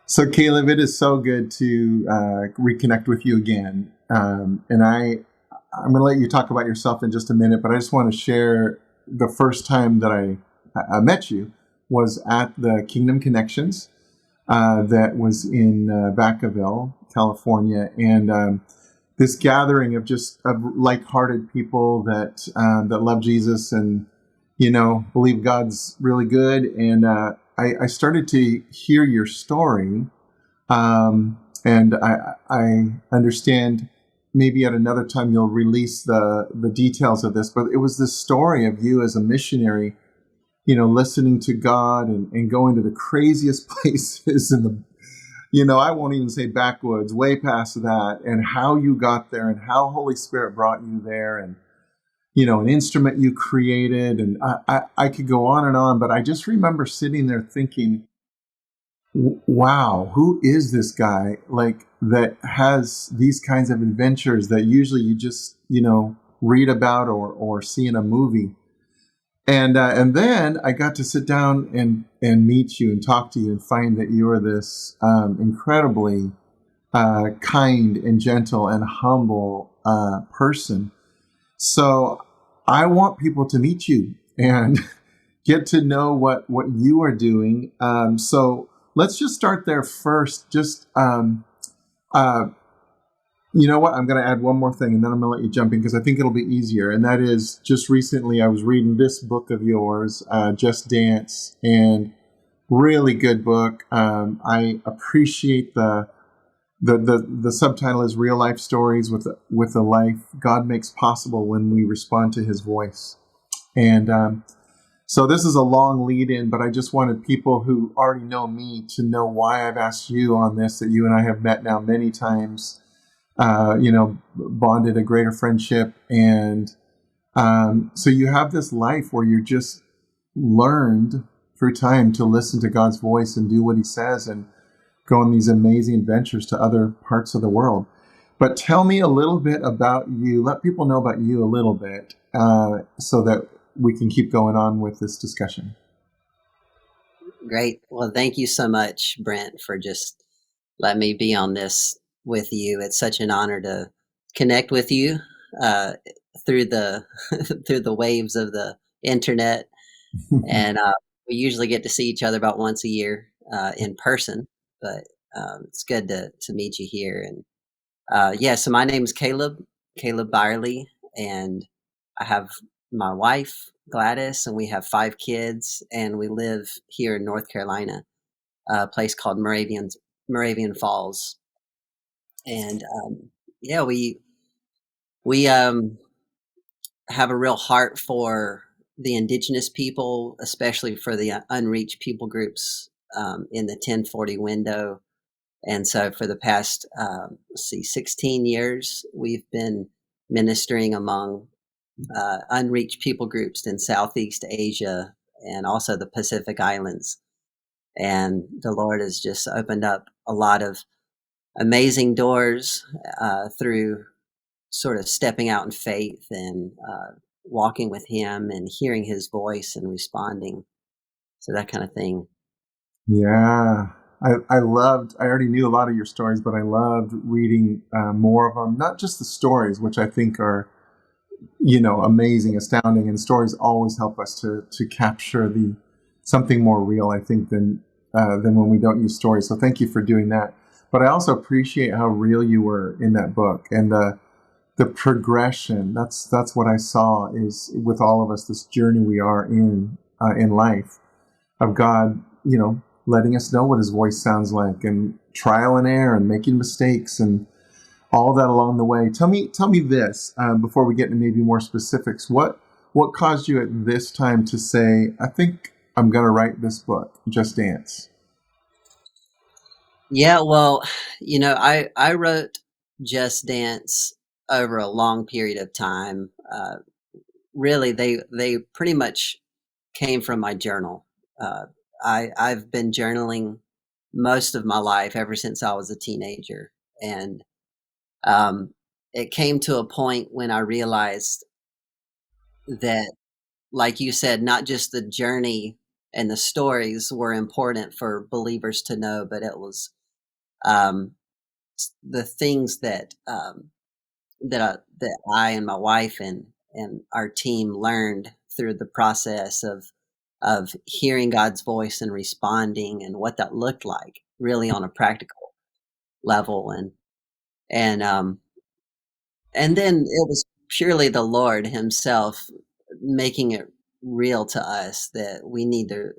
So, Caleb, it is so good to reconnect with you again. I'm going to let you talk about yourself in just a minute, but I just want to share the first time that I met you was at the Kingdom Connections that was in Vacaville, California, and this gathering of just like-hearted people that love Jesus and believe God's really good. And I started to hear your story, and I understand maybe at another time you'll release the details of this, but it was this story of you as a missionary, listening to God and going to the craziest places in the, I won't even say backwoods, way past that, and how you got there and how Holy Spirit brought you there, and an instrument you created, and I could go on, but I just remember sitting there thinking, wow, who is this guy like that has these kinds of adventures that usually you just, read about or see in a movie. And then I got to sit down and meet you and talk to you and find that you are this incredibly kind and gentle and humble person. So I want people to meet you and get to know what you are doing. So let's just start there first. Just, you know what? I'm going to add one more thing and then I'm going to let you jump in because I think it'll be easier. And that is just recently I was reading this book of yours, Just Dance, and really good book. I appreciate the subtitle is Real Life Stories with a Life God Makes Possible When We Respond to His Voice. And so this is a long lead in, but I just wanted people who already know me to know why I've asked you on this, that you and I have met now many times, bonded a greater friendship. And so you have this life where you're just learned through time to listen to God's voice and do what He says and go on these amazing adventures to other parts of the world. But tell me a little bit about you. Let people know about you a little bit so that we can keep going on with this discussion. Great. Well, thank you so much, Brent, for just letting me be on this with you. It's such an honor to connect with you uh, through the through the waves of the internet, and we usually get to see each other about once a year in person. But it's good to meet you here. And yeah, so my name is Caleb Byerly, and I have my wife Gladys, and we have 5 kids, and we live here in North Carolina, a place called Moravian Falls. And yeah, we have a real heart for the indigenous people, especially for the unreached people groups in the 1040 window. And so for the past, 16 years, we've been ministering among unreached people groups in Southeast Asia and also the Pacific Islands. And the Lord has just opened up a lot of amazing doors through sort of stepping out in faith and walking with Him and hearing His voice and responding. So that kind of thing. Yeah. I already knew a lot of your stories, but I loved reading more of them. Not just the stories, which I think are, amazing, astounding. And stories always help us to capture something more real, I think, than when we don't use stories. So thank you for doing that. But I also appreciate how real you were in that book and the progression. That's what I saw is with all of us, this journey we are in life of God, letting us know what His voice sounds like, and trial and error and making mistakes and all that along the way. Tell me this before we get into maybe more specifics. What caused you at this time to say, I think I'm going to write this book, Just Dance? Yeah, well, I wrote Just Dance over a long period of time. Really, they pretty much came from my journal. Uh, I've been journaling most of my life ever since I was a teenager, and um, it came to a point when I realized that, like you said, not just the journey and the stories were important for believers to know, but it was um, the things that I and my wife and our team learned through the process of hearing God's voice and responding, and what that looked like really on a practical level. And and then it was purely the Lord himself making it real to us that we need to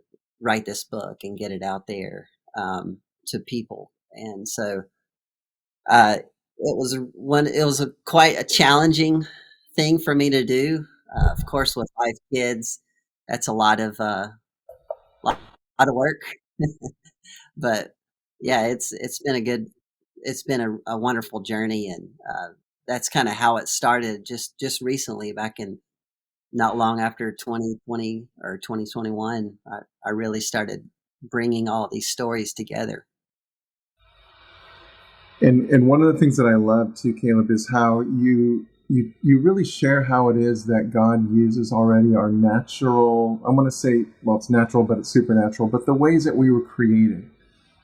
write this book and get it out there, to people. And so it was quite a challenging thing for me to do. Of course, with 5 kids, that's a lot of work. But yeah, it's been a wonderful journey, and that's kind of how it started. Just recently, back in not long after 2020 or 2021, I really started bringing all these stories together. And one of the things that I love too, Caleb, is how you really share how it is that God uses already our natural. I want to say, well, it's natural, but it's supernatural. But the ways that we were created,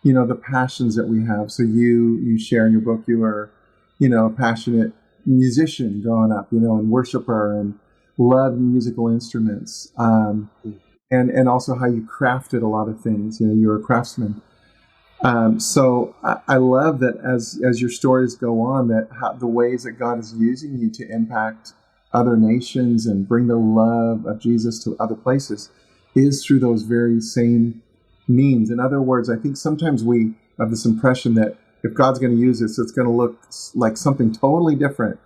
the passions that we have. So you share in your book, you were, a passionate musician growing up, and worshiper, and loved musical instruments, and also how you crafted a lot of things. You're a craftsman. So I love that as your stories go on, that the ways that God is using you to impact other nations and bring the love of Jesus to other places is through those very same means. In other words, I think sometimes we have this impression that if God's going to use us, it's going to look like something totally different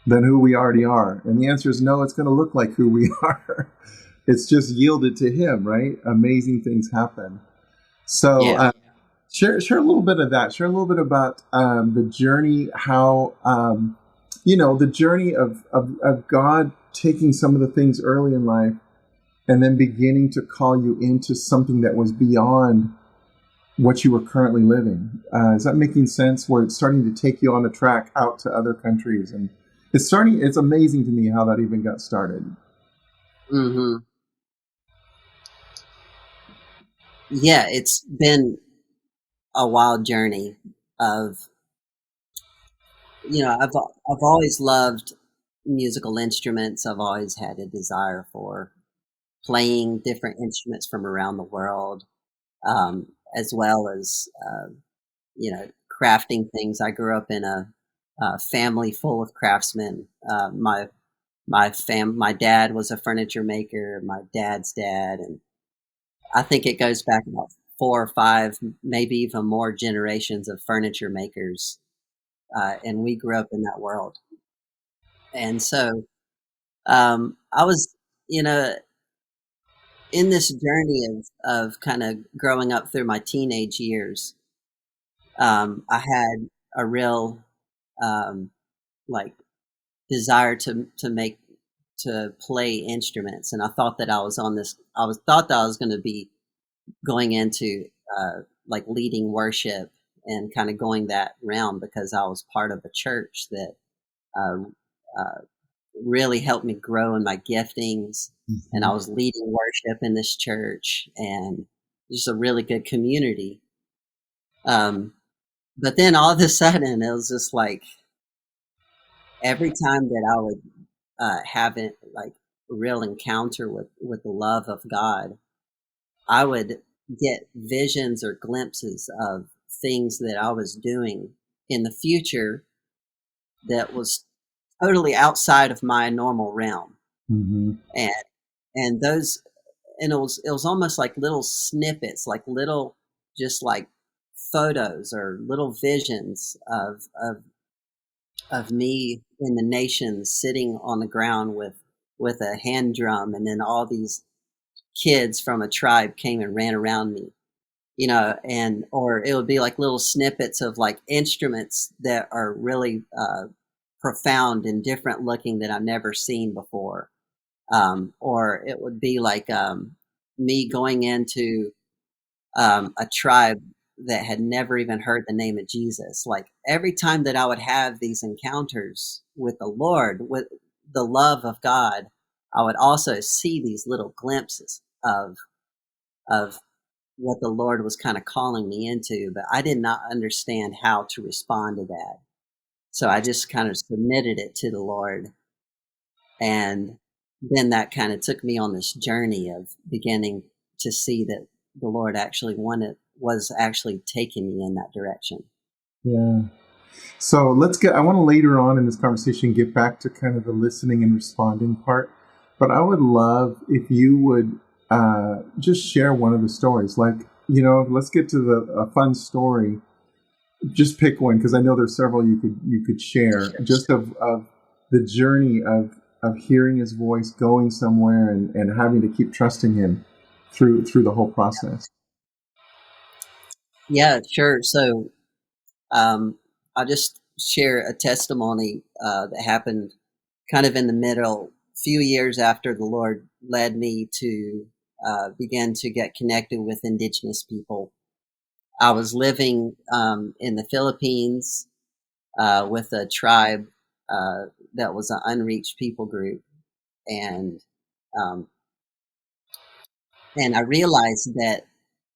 than who we already are. And the answer is no, it's going to look like who we are. It's just yielded to Him, right? Amazing things happen. So Yeah. share a little bit of that. Share a little bit about the journey, how, the journey of God taking some of the things early in life and then beginning to call you into something that was beyond what you were currently living. Is that making sense? Where it's starting to take you on the track out to other countries, and it's amazing to me how that even got started. Hmm. Yeah, it's been a wild journey of, I've always loved musical instruments. I've always had a desire for playing different instruments from around the world, as well as crafting things. I grew up in a family full of craftsmen. My dad was a furniture maker. My dad's dad, and I think it goes back about 4 or 5, maybe even more generations of furniture makers, and we grew up in that world. And so I was, you know, in this journey of kind of growing up through my teenage years. I had a real um, like desire to play instruments, and I thought that I was on this. Thought that I was going to be going into like leading worship and kind of going that realm, because I was part of a church that uh, uh, really helped me grow in my giftings, and I Mm-hmm. was leading worship in this church, and just a really good community. Um, but then all of a sudden, it was just like every time that I would have it like a real encounter with the love of God, I would get visions or glimpses of things that I was doing in the future that was totally outside of my normal realm. Mm-hmm. And and those and it was almost like little snippets, like little, just like photos or little visions of me in the nations sitting on the ground with a hand drum, and then all these kids from a tribe came and ran around me, and or it would be like little snippets of like instruments that are really profound and different looking that I've never seen before. Or it would be like me going into a tribe that had never even heard the name of Jesus. Like every time that I would have these encounters with the Lord, with the love of God, I would also see these little glimpses of of what the Lord was kind of calling me into, but I did not understand how to respond to that. So I just kind of submitted it to the Lord. And then that kind of took me on this journey of beginning to see that the Lord actually was actually taking me in that direction. Yeah. So I want to later on in this conversation get back to kind of the listening and responding part. But I would love if you would just share one of the stories. Like, let's get to a fun story. Just pick one, because I know there's several you could share, just of the journey of hearing his voice, going somewhere, and having to keep trusting him through the whole process. Yeah, sure. So I'll just share a testimony that happened kind of in the middle, few years after the Lord led me to begin to get connected with indigenous people. I was living in the Philippines with a tribe that was an unreached people group, and um, I realized that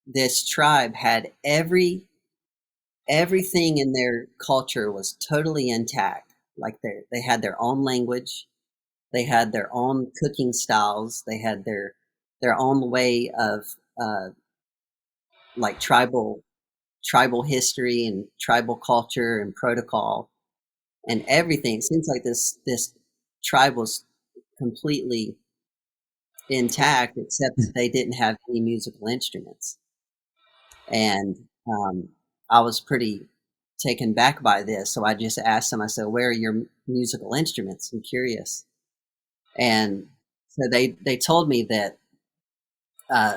this tribe had everything in their culture was totally intact. Like they had their own language, they had their own cooking styles, they had their own way of like tribal history and tribal culture and protocol and everything. It seems like this tribe was completely intact, except that they didn't have any musical instruments. And I was pretty taken back by this, so I just asked them. I said, "Where are your musical instruments? I'm curious." And so they told me that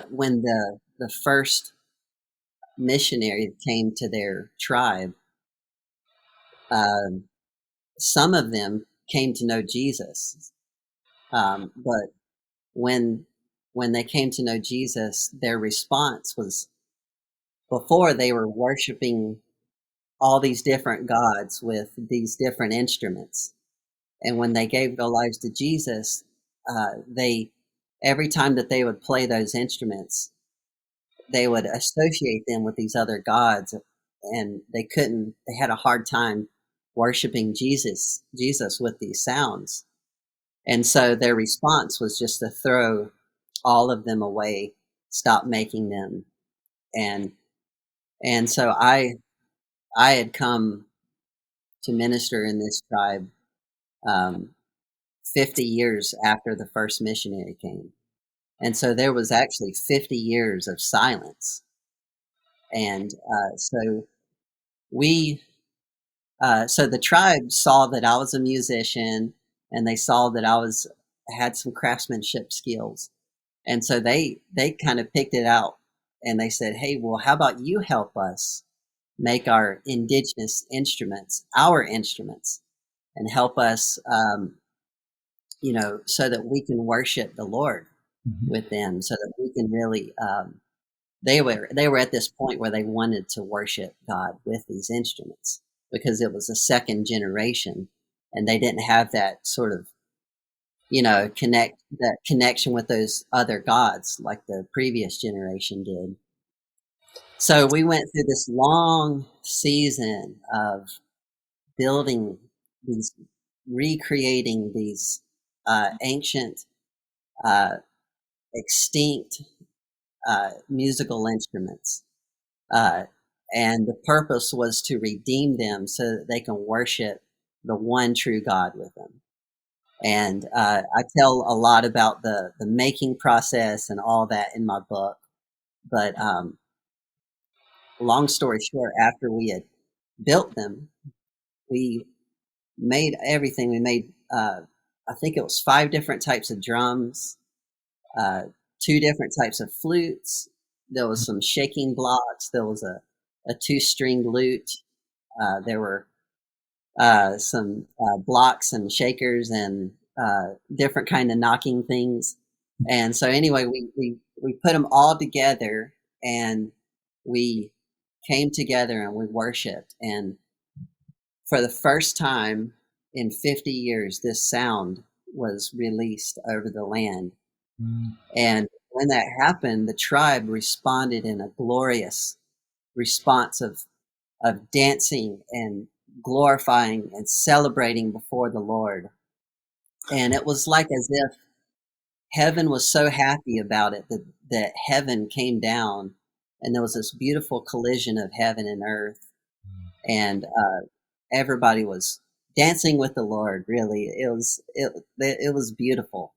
when the first missionary came to their tribe, um, some of them came to know Jesus, but when they came to know Jesus, their response was, before they were worshiping all these different gods with these different instruments, and when they gave their lives to Jesus, they every time that they would play those instruments, they would associate them with these other gods, and they had a hard time worshiping Jesus with these sounds. And so their response was just to throw all of them away, stop making them. And so I had come to minister in this tribe um, 50 years after the first missionary came. And so there was actually 50 years of silence. And so we so the tribe saw that I was a musician, and they saw that had some craftsmanship skills, and so they kind of picked it out, and they said, "Hey, well, how about you help us make our indigenous instruments, our instruments, and help us, so that we can worship the Lord with them, so that we can really." They were at this point where they wanted to worship God with these instruments, because it was a second generation, and they didn't have that sort of that connection with those other gods like the previous generation did. So we went through this long season of building these, recreating these ancient, uh, extinct musical instruments. And the purpose was to redeem them so that they can worship the one true God with them. And I tell a lot about the making process and all that in my book. But long story short, after we had built them, we made everything. We made, I think it was 5 different types of drums, 2 different types of flutes. There was some shaking blocks. There was a 2-stringed lute. There were some blocks and shakers and different kind of knocking things. And so anyway, we put them all together, and we came together and we worshiped. And for the first time in 50 years, this sound was released over the land. And when that happened, the tribe responded in a glorious response of dancing and glorifying and celebrating before the Lord. And it was like as if heaven was so happy about it that heaven came down, and there was this beautiful collision of heaven and earth, and everybody was dancing with the Lord. Really, it was beautiful.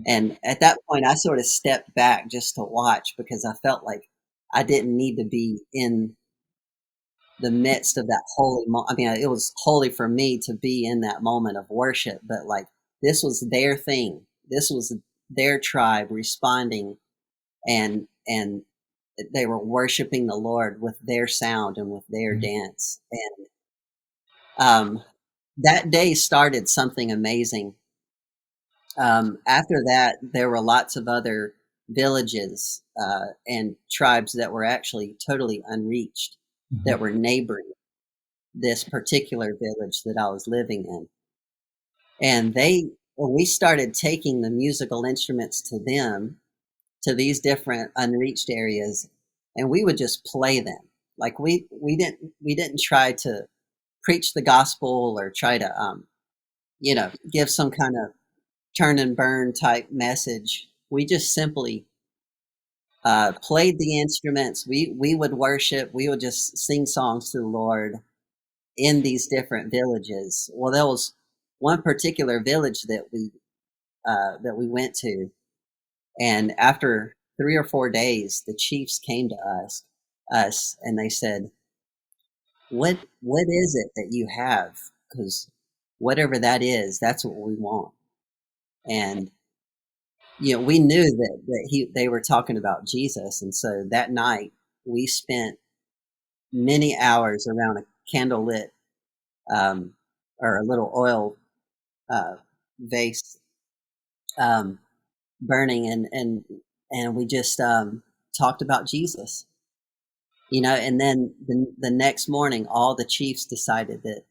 And at that point, I sort of stepped back just to watch, because I felt like I didn't need to be in the midst of that holy moment. I mean, it was holy for me to be in that moment of worship, but like this was their thing. This was their tribe responding, and they were worshiping the Lord with their sound and with their dance. And that day started something amazing. After that, there were lots of other villages and tribes that were actually totally unreached, that were neighboring this particular village that I was living in. And we started taking the musical instruments to them, to these different unreached areas, and we would just play them. Like we didn't try to preach the gospel or try to give some kind of turn and burn type message. We just simply played the instruments. We would worship. We would just sing songs to the Lord in these different villages. Well, there was one particular village that we went to, and after 3 or 4 days, the chiefs came to us, and they said, "What is it that you have? Because whatever that is, that's what we want." And we knew that they were talking about Jesus, and so that night we spent many hours around a candlelit or a little oil vase burning, and we just talked about Jesus. And then the next morning, all the chiefs decided that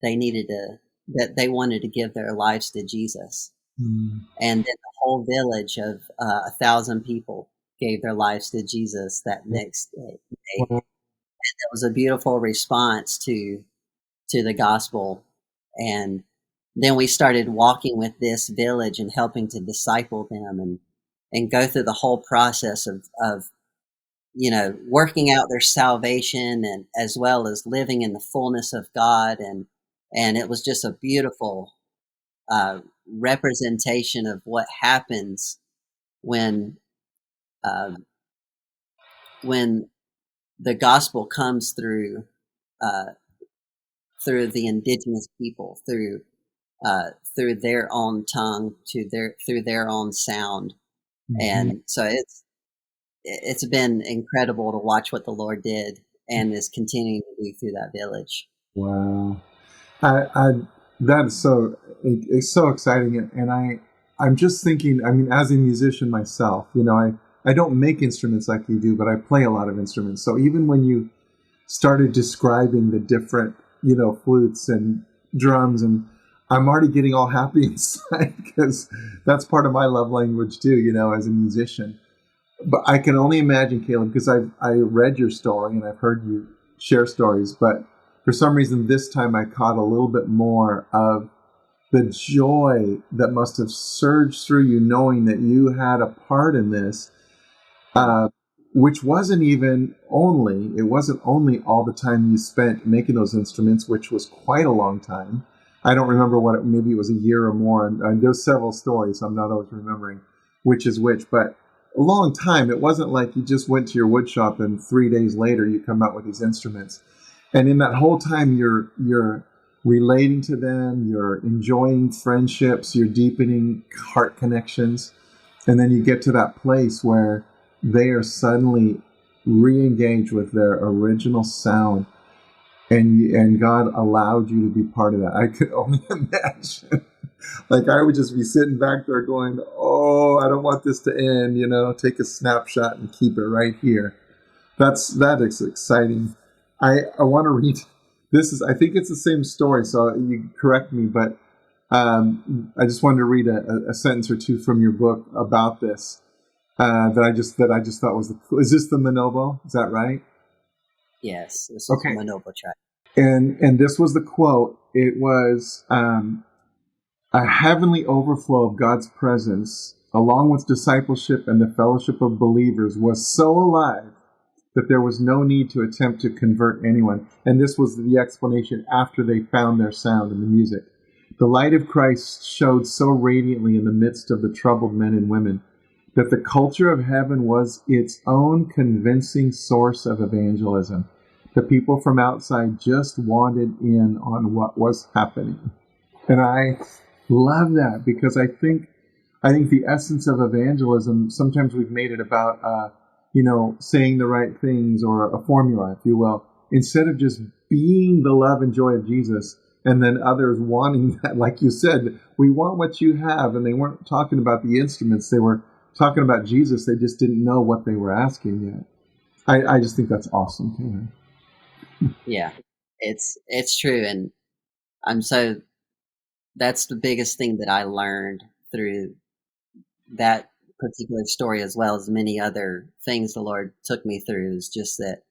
they wanted to give their lives to Jesus. And then the whole village of 1,000 people gave their lives to Jesus that next day. And it was a beautiful response to the gospel. And then we started walking with this village and helping to disciple them and go through the whole process of working out their salvation, and as well as living in the fullness of God. And it was just a beautiful representation of what happens when the gospel comes through the indigenous people, through their own tongue, through their own sound. And so it's been incredible to watch what the Lord did and is continuing to do through that village. Wow. That's it's so exciting. And I'm just thinking, I mean, as a musician myself, I don't make instruments like you do, but I play a lot of instruments. So even when you started describing the different, flutes and drums, and I'm already getting all happy inside, because that's part of my love language too, as a musician. But I can only imagine, Caleb, because I read your story and I've heard you share stories, but for some reason this time I caught a little bit more of the joy that must have surged through you, knowing that you had a part in this, which wasn't only all the time you spent making those instruments, which was quite a long time. I don't remember maybe it was a year or more, and there's several stories, so I'm not always remembering which is which, but a long time. It wasn't like you just went to your wood shop and 3 days later you come out with these instruments. And in that whole time, you're relating to them, you're enjoying friendships, you're deepening heart connections. And then you get to that place where they are suddenly re-engaged with their original sound. And God allowed you to be part of that. I could only imagine. Like I would just be sitting back there going, "Oh, I don't want this to end," take a snapshot and keep it right here. That is exciting. I want to read, I think it's the same story, so you correct me, but I just wanted to read a sentence or two from your book about this. that I just thought was is this the Manobo? Is that right? Yes, this is Okay. Manobo track. And this was the quote. It was a heavenly overflow of God's presence, along with discipleship and the fellowship of believers, was so alive that there was no need to attempt to convert anyone. And this was the explanation after they found their sound in the music. The light of Christ showed so radiantly in the midst of the troubled men and women that the culture of heaven was its own convincing source of evangelism. The people from outside just wanted in on what was happening. And I love that because I think the essence of evangelism, sometimes we've made it about saying the right things or a formula, if you will, instead of just being the love and joy of Jesus and then others wanting that. Like you said, we want what you have. And they weren't talking about the instruments. They were talking about Jesus. They just didn't know what they were asking yet. I just think that's awesome, Taylor. Yeah, it's true. And I'm so, that's the biggest thing that I learned through that particular story, as well as many other things the Lord took me through, is just that,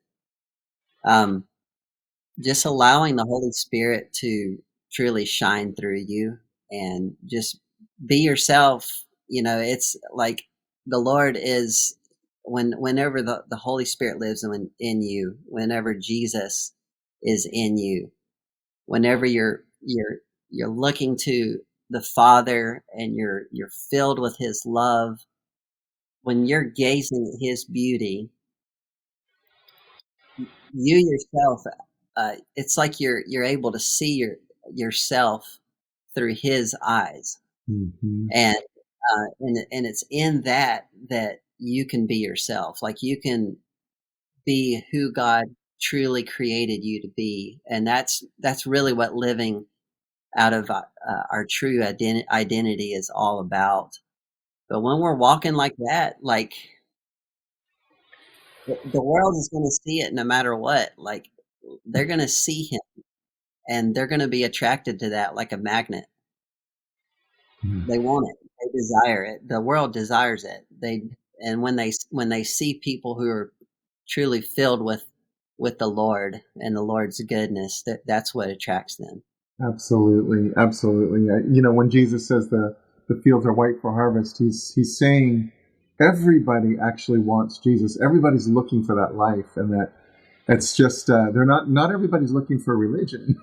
um, just allowing the Holy Spirit to truly shine through you and just be yourself. It's like the Lord is, whenever the Holy Spirit lives in you, whenever Jesus is in you, whenever you're looking to the Father and you're filled with His love, when you're gazing at His beauty, you yourself, it's like you're able to see yourself through His eyes, Mm-hmm. and it's in that you can be yourself, like you can be who God truly created you to be, and that's really what living out of our true identity is all about. But when we're walking like that, like the world is going to see it no matter what. Like they're going to see Him and they're going to be attracted to that like a magnet. They want it. They desire it. The world desires it. And when they see people who are truly filled with the Lord and the Lord's goodness, that's what attracts them. Absolutely, absolutely. When Jesus says the fields are white for harvest, he's saying everybody actually wants Jesus. Everybody's looking for that life, and that it's just they're not everybody's looking for religion,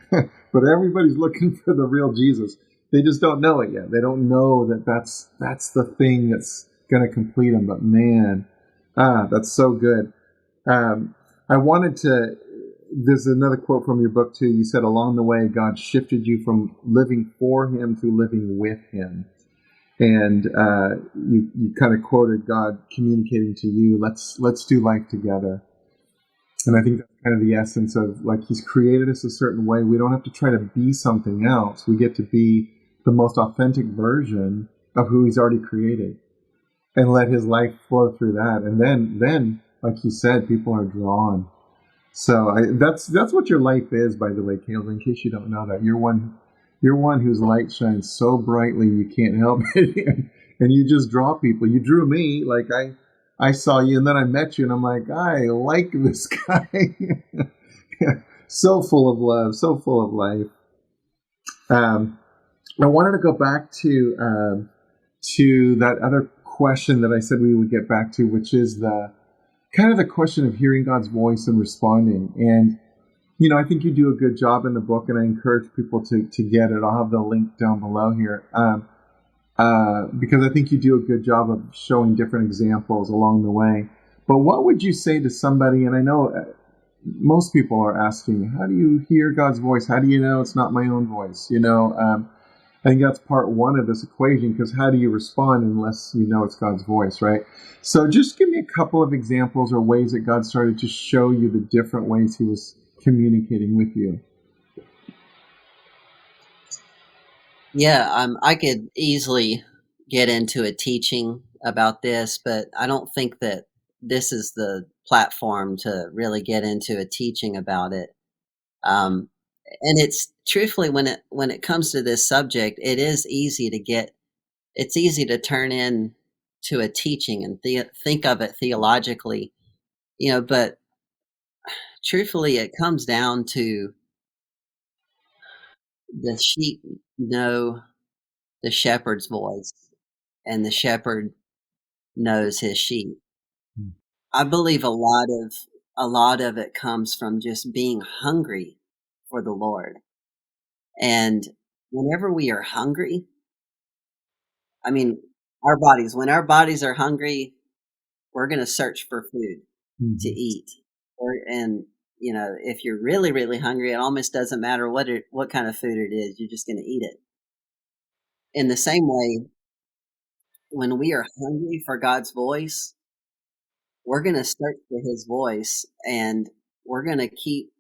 but everybody's looking for the real Jesus. They just don't know it yet. They don't know that that's the thing that's going to complete them. But man, that's so good. I wanted to. There's another quote from your book too. You said along the way, God shifted you from living for Him to living with Him, and you kind of quoted God communicating to you, "Let's do life together." And I think that's kind of the essence of, like, He's created us a certain way. We don't have to try to be something else. We get to be the most authentic version of who He's already created, and let His life flow through that. And then, like you said, people are drawn. So that's what your life is, by the way, Caleb. In case you don't know that, you're one whose light shines so brightly you can't help it, and you just draw people. You drew me. Like I saw you, and then I met you, and I'm like, I like this guy. So full of love, so full of life. I wanted to go back to that other question that I said we would get back to, which is the kind of the question of hearing God's voice and responding. And, I think you do a good job in the book, and I encourage people to get it. I'll have the link down below here, because I think you do a good job of showing different examples along the way. But what would you say to somebody, and I know most people are asking, how do you hear God's voice? How do you know it's not my own voice? I think that's part one of this equation, because how do you respond unless you know it's God's voice, right? So just give me a couple of examples or ways that God started to show you the different ways He was communicating with you. Yeah, I could easily get into a teaching about this, but I don't think that this is the platform to really get into a teaching about it. Um, and it's truthfully, when it comes to this subject, it's easy to turn in to a teaching and think of it theologically, but truthfully, it comes down to the sheep know the shepherd's voice, and the shepherd knows his sheep. Mm. I believe a lot of it comes from just being hungry for the Lord. And whenever we are hungry, I mean, when our bodies are hungry, we're going to search for food to Mhm. eat. And if you're really, really hungry, it almost doesn't matter what kind of food it is. You're just going to eat it. In the same way, when we are hungry for God's voice, we're going to search for his voice, and we're going to keep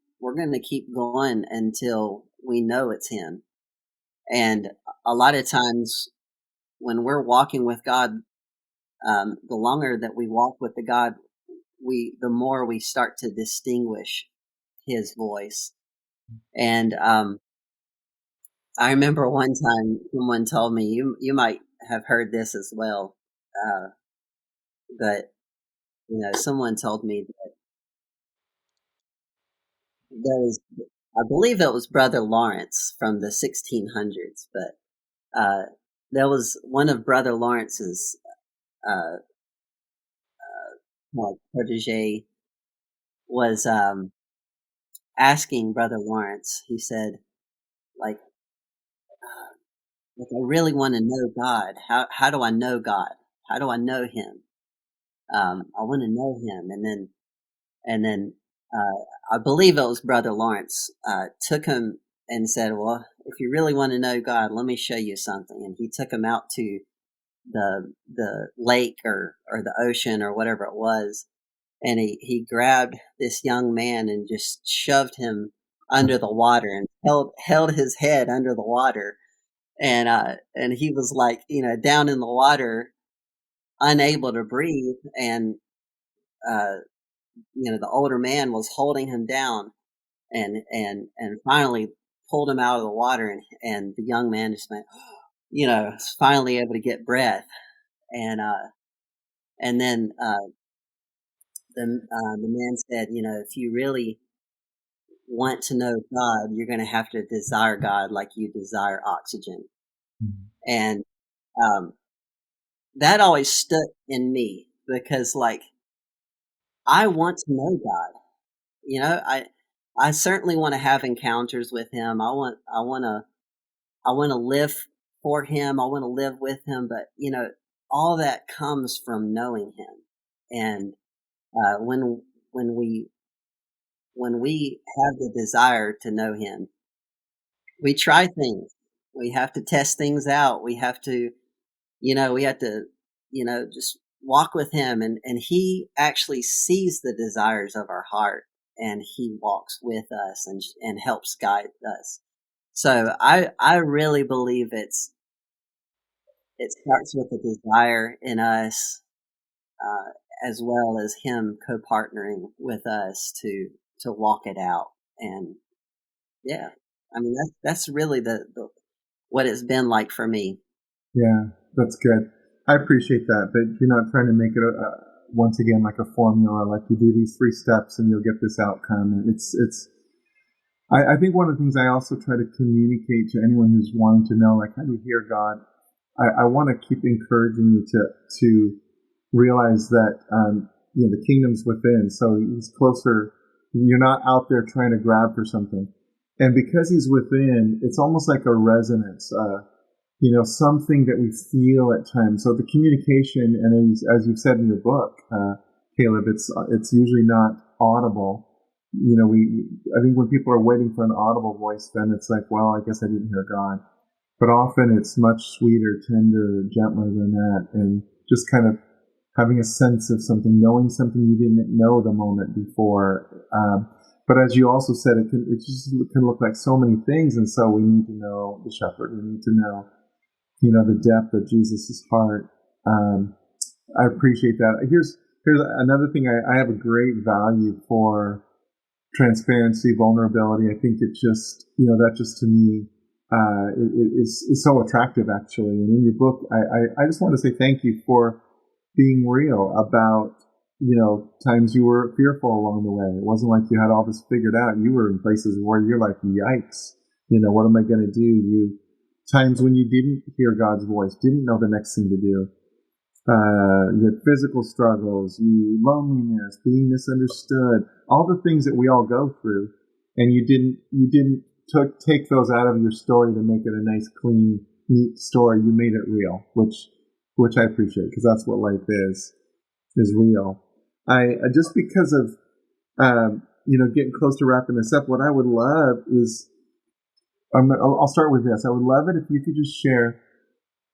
going until we know it's him. And a lot of times when we're walking with God, the longer that we walk with the God, the more we start to distinguish his voice. And I remember one time someone told me, you might have heard this as well, uh, but someone told me that there was, I believe it was Brother Lawrence from the 1600s, but there was one of Brother Lawrence's uh, like protege was asking Brother Lawrence. He said, like, if I really want to know God, how do I know God? How do I know Him? I want to know Him, and then I believe it was Brother Lawrence took him and said, "Well, if you really want to know God, let me show you something." And he took him out to the lake or the ocean or whatever it was, and he grabbed this young man and just shoved him under the water and held his head under the water, and he was like, down in the water, unable to breathe, and uh, the older man was holding him down, and finally pulled him out of the water, and the young man just went, finally able to get breath, and then the man said, if you really want to know God, you're going to have to desire God like you desire oxygen. Mhm. And um, that always stuck in me because, like, I want to know God. I certainly want to have encounters with Him. I want to live for Him. I want to live with Him. But all that comes from knowing Him. And when when we when we have the desire to know Him, we try things. We have to test things out. We have to just walk with him, and he actually sees the desires of our heart, and he walks with us and helps guide us. So I really believe it starts with a desire in us, as well as him co-partnering with us to walk it out. And yeah, I mean that's really the what it's been like for me. Yeah, that's good. I appreciate that, but you're not trying to make it once again like a formula, like you do these 3 steps and you'll get this outcome. And I think one of the things I also try to communicate to anyone who's wanting to know, like, how do you hear God? I want to keep encouraging you to realize that the kingdom's within, so He's closer. You're not out there trying to grab for something, and because He's within, it's almost like a resonance. Something that we feel at times. So the communication, and as you've said in your book, Caleb, it's usually not audible. I think when people are waiting for an audible voice, then it's like, well, I guess I didn't hear God. But often it's much sweeter, tender, gentler than that, and just kind of having a sense of something, knowing something you didn't know the moment before. But as you also said, it can look like so many things, and so we need to know the shepherd. We need to know, the depth of Jesus's heart. I appreciate that. Here's another thing. I have a great value for transparency, vulnerability. I think it just, that just to me is so attractive, actually. And in your book, I just want to say thank you for being real about, times you were fearful along the way. It wasn't like you had all this figured out. You were in places where you're like, yikes, what am I going to do? Times when you didn't hear God's voice, didn't know the next thing to do. You had physical struggles, loneliness, being misunderstood, all the things that we all go through, and you didn't take those out of your story to make it a nice, clean, neat story. You made it real, which I appreciate, because that's what life is real. I just because of getting close to wrapping this up, what I would love is, I'll start with this. I would love it if you could just share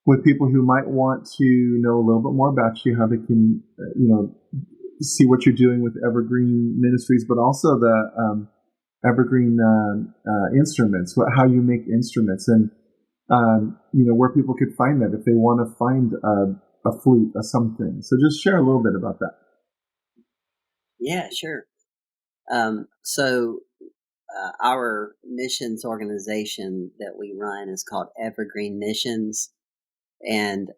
with people who might want to know a little bit more about you, how they can, see what you're doing with Evergreen Ministries, but also the Evergreen instruments, how you make instruments, and where people could find that if they want to find a flute or something. So just share a little bit about that. Yeah, sure. So our missions organization that we run is called Evergreen Missions, and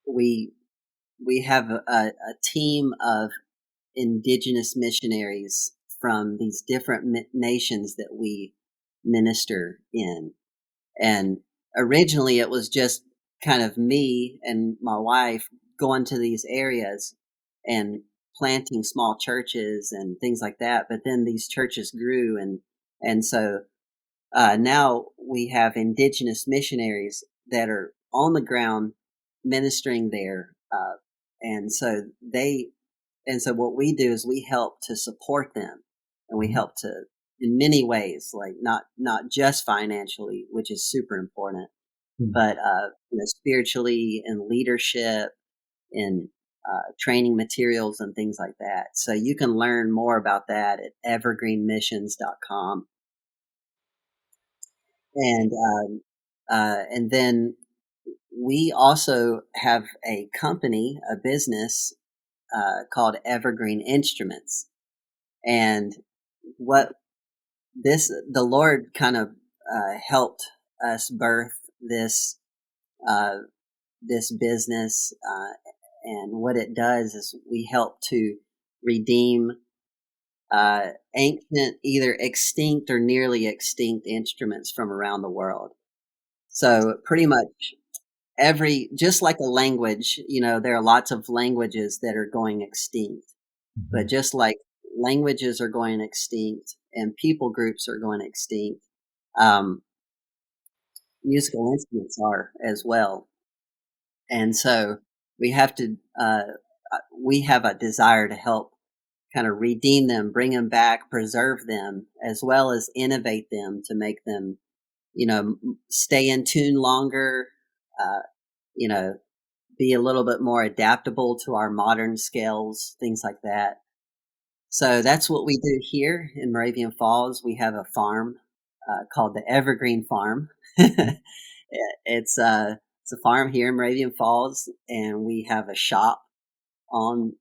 we have a team of indigenous missionaries from these different nations that we minister in. And originally it was just kind of me and my wife going to these areas and planting small churches and things like that. But then these churches grew, and so now we have indigenous missionaries that are on the ground ministering there, and so what we do is we help to support them, and we help to in many ways, like not just financially, which is super important, but spiritually and leadership and training materials and things like that. So you can learn more about that at evergreenmissions.com. And then we also have a company, a business called Evergreen Instruments. And the Lord kind of helped us birth this business, and what it does is we help to redeem ancient, either extinct or nearly extinct instruments from around the world. So pretty much just like a language, there are lots of languages that are going extinct, but just like languages are going extinct and people groups are going extinct, musical instruments are as well. And so we have a desire to help kind of redeem them, bring them back, preserve them, as well as innovate them to make them, stay in tune longer, be a little bit more adaptable to our modern scales, things like that. So that's what we do here in Moravian Falls. We have a farm called the Evergreen Farm. It's a farm here in Moravian Falls, and we have a shop on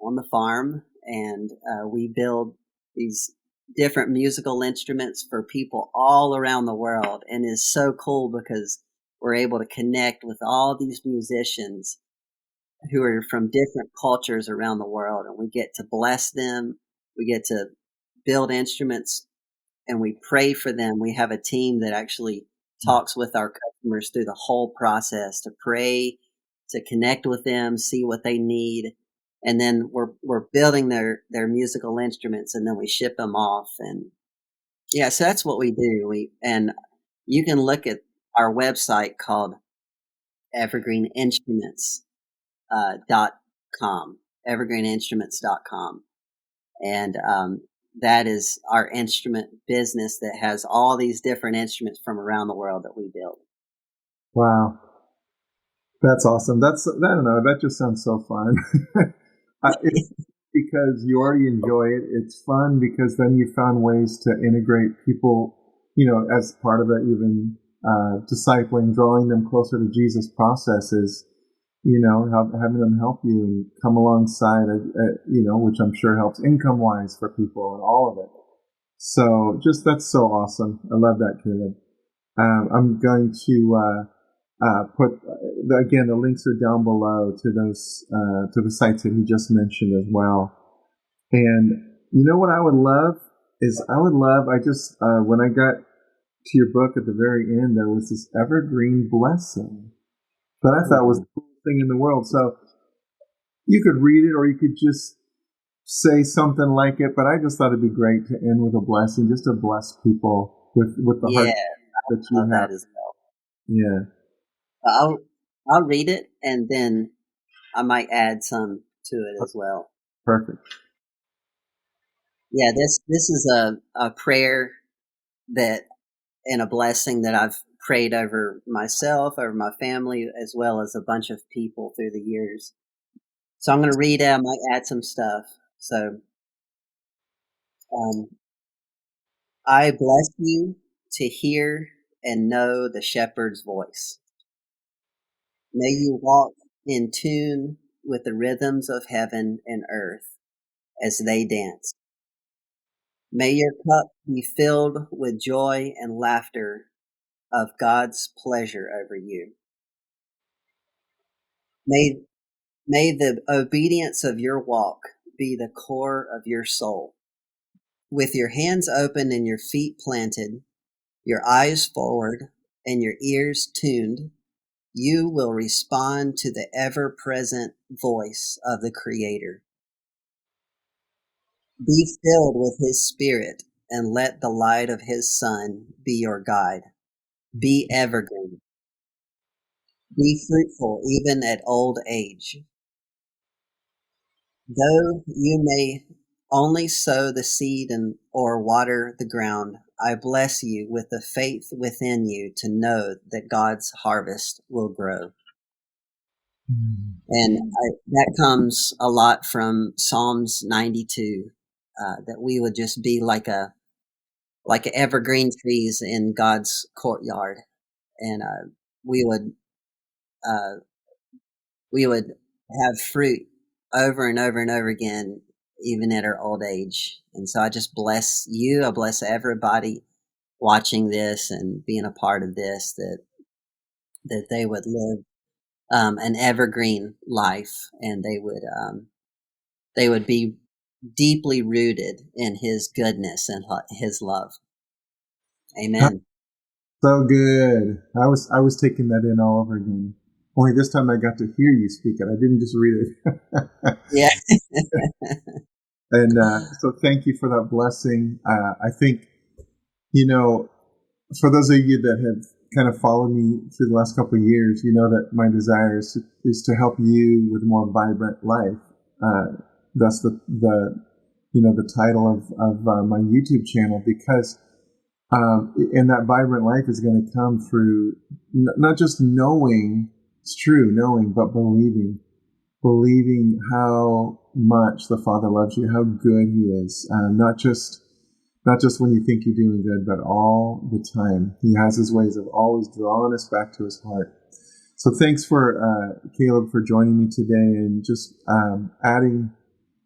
the farm, and we build these different musical instruments for people all around the world. And it's so cool because we're able to connect with all these musicians who are from different cultures around the world, and we get to bless them. We get to build instruments, and we pray for them. We have a team that actually talks with our customers through the whole process to pray, to connect with them, see what they need. And then we're building their musical instruments, and then we ship them off. And yeah, so that's what we do. And you can look at our website called evergreeninstruments.com, evergreeninstruments.com. And that is our instrument business that has all these different instruments from around the world that we build. Wow. That's awesome. I don't know, that just sounds so fun. It's because you already enjoy it. It's fun because then you found ways to integrate people, as part of it, even discipling, drawing them closer to Jesus processes, having them help you and come alongside, which I'm sure helps income-wise for people and all of it. So that's so awesome. I love that, Caleb. I'm going to put again, the links are down below to those to the sites that he just mentioned as well. And you know what I would love is I just when I got to your book at the very end, there was this evergreen blessing that I thought was the coolest thing in the world. So you could read it, or you could just say something like it. But I just thought it'd be great to end with a blessing, just to bless people with the heart that you love have. that as well. Yeah, I'll read it, and then I might add some to it as well. perfect. Yeah, this is a prayer that and a blessing that I've prayed over myself, over my family, as well as a bunch of people through the years. So I'm going to read it. I might add some stuff. So um, I bless you to hear and know the shepherd's voice. May you walk in tune with the rhythms of heaven and earth as they dance. May your cup be filled with joy and laughter of God's pleasure over you. May, may the obedience of your walk be the core of your soul. With your hands open and your feet planted, your eyes forward, and your ears tuned, you will respond to the ever-present voice of the Creator. Be filled with His Spirit and let the light of His Son be your guide. Be evergreen. Be fruitful even at old age. Though you may only sow the seed or water the ground, I bless you with the faith within you to know that God's harvest will grow. And that comes a lot from Psalms 92, that we would just be like evergreen trees in God's courtyard, and we would uh, we would have fruit over and over and over again, even at our old age. And so I just bless you. I bless everybody watching this and being a part of this, that they would live an evergreen life, and they would be deeply rooted in His goodness and His love. Amen. So good. I was taking that in all over again. Only this time I got to hear you speak it. I didn't just read it. Yeah. And so thank you for that blessing. I think, for those of you that have kind of followed me through the last couple of years, you know that my desire is to help you with a more vibrant life. That's the title of my YouTube channel, because and that vibrant life is going to come through not just knowing it's true, knowing, but believing how much the Father loves you, how good He is, not just when you think you're doing good, but all the time. He has His ways of always drawing us back to His heart. So thanks for Caleb for joining me today, and just adding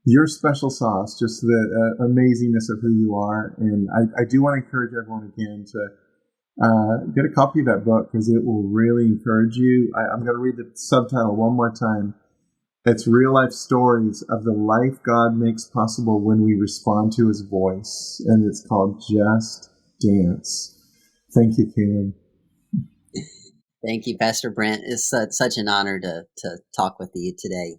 your special sauce, just the amazingness of who you are. And I do want to encourage everyone again to get a copy of that book, because it will really encourage you. I'm going to read the subtitle one more time. It's Real Life Stories of the Life God Makes Possible When We Respond to His Voice. And it's called Just Dance. Thank you, Caleb. Thank you, Pastor Brent. It's such an honor to talk with you today.